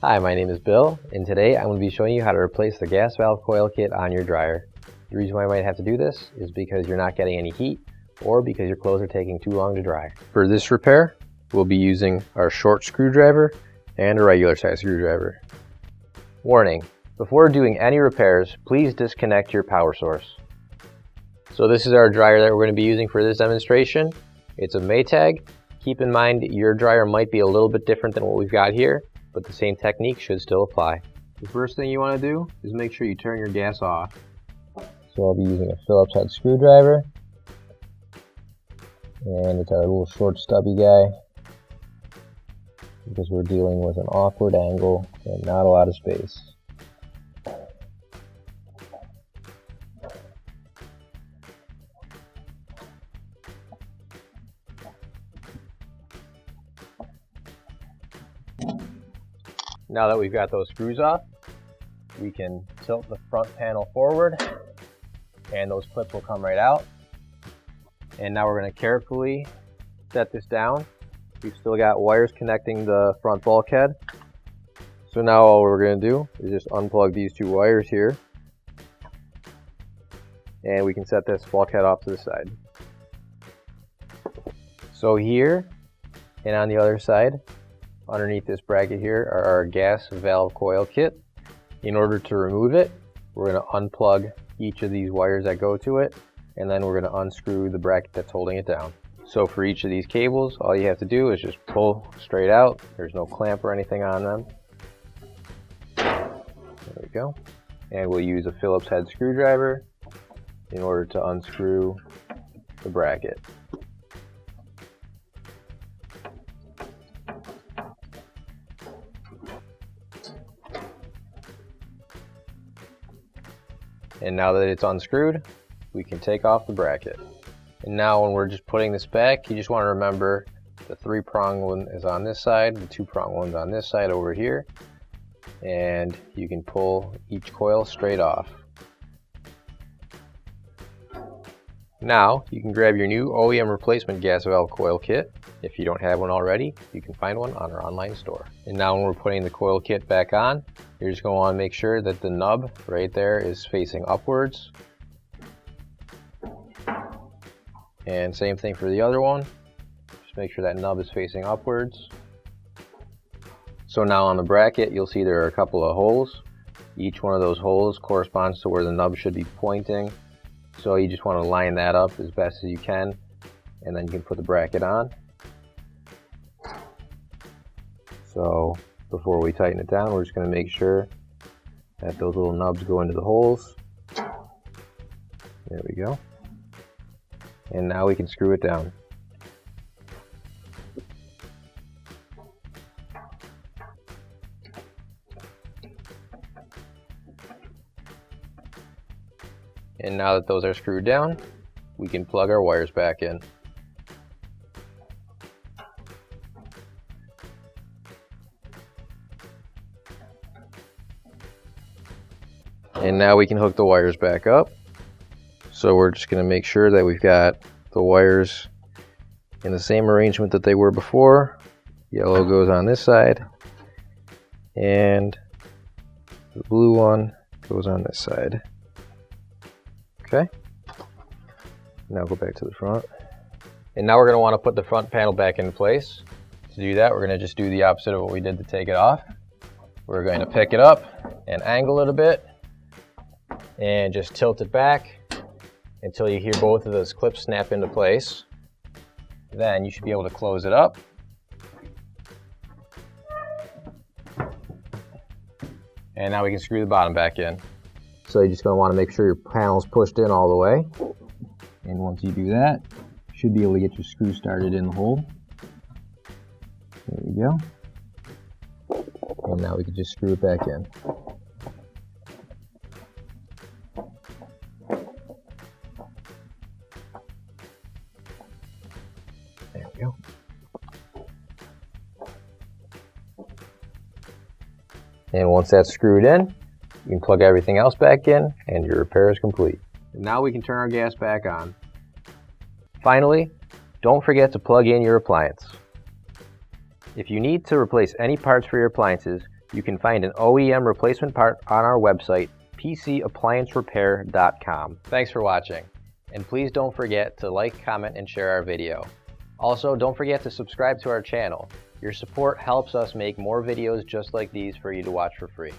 Hi, my name is Bill, and today I'm going to be showing you how to replace the gas valve coil kit on your dryer. The reason why you might have to do this is because you're not getting any heat or because your clothes are taking too long to dry. For this repair, we'll be using our short screwdriver and a regular size screwdriver. Warning: before doing any repairs, please disconnect your power source. So this is our dryer that we're going to be using for this demonstration. It's a Maytag. Keep in mind your dryer might be a little bit different than what we've got here, but the same technique should still apply. The first thing you want to do is make sure you turn your gas off. So I'll be using a Phillips head screwdriver, and it's our little short stubby guy because we're dealing with an awkward angle and not a lot of space. Now that we've got those screws off, we can tilt the front panel forward and those clips will come right out. And now we're going to carefully set this down. We've still got wires connecting the front bulkhead. So now all we're going to do is just unplug these two wires here. And we can set this bulkhead off to the side. So here and on the other side, underneath this bracket here are our gas valve coil kit. In order to remove it, we're going to unplug each of these wires that go to it, and then we're going to unscrew the bracket that's holding it down. So for each of these cables, all you have to do is just pull straight out. There's no clamp or anything on them. There we go. And we'll use a Phillips head screwdriver in order to unscrew the bracket. And now that it's unscrewed, we can take off the bracket. And now when we're just putting this back, you just want to remember the 3-prong one is on this side, the 2-prong one's on this side over here, and you can pull each coil straight off. Now you can grab your new OEM replacement gas valve coil kit. If you don't have one already, you can find one on our online store. And now when we're putting the coil kit back on, you're just going to want to make sure that the nub right there is facing upwards. And same thing for the other one. Just make sure that nub is facing upwards. So now on the bracket, you'll see there are a couple of holes. Each one of those holes corresponds to where the nub should be pointing. So you just want to line that up as best as you can, and then you can put the bracket on. So before we tighten it down, we're just going to make sure that those little nubs go into the holes. There we go. And now we can screw it down. And now that those are screwed down, we can plug our wires back in. And now we can hook the wires back up. So we're just going to make sure that we've got the wires in the same arrangement that they were before. Yellow goes on this side, and the blue one goes on this side. Okay, now go back to the front. And now we're going to want to put the front panel back in place. To do that, we're going to just do the opposite of what we did to take it off. We're going to pick it up and angle it a bit and just tilt it back until you hear both of those clips snap into place. Then you should be able to close it up. And now we can screw the bottom back in. So you're just going to want to make sure your panel's pushed in all the way. And once you do that, you should be able to get your screw started in the hole. There we go. And now we can just screw it back in. There we go. And once that's screwed in, you can plug everything else back in and your repair is complete. And now we can turn our gas back on. Finally, don't forget to plug in your appliance. If you need to replace any parts for your appliances, You can find an OEM replacement part on our website, PCApplianceRepair.com. Thanks for watching, and please don't forget to like, comment, and share our video. Also, don't forget to subscribe to our channel. Your support helps us make more videos just like these for you to watch for free.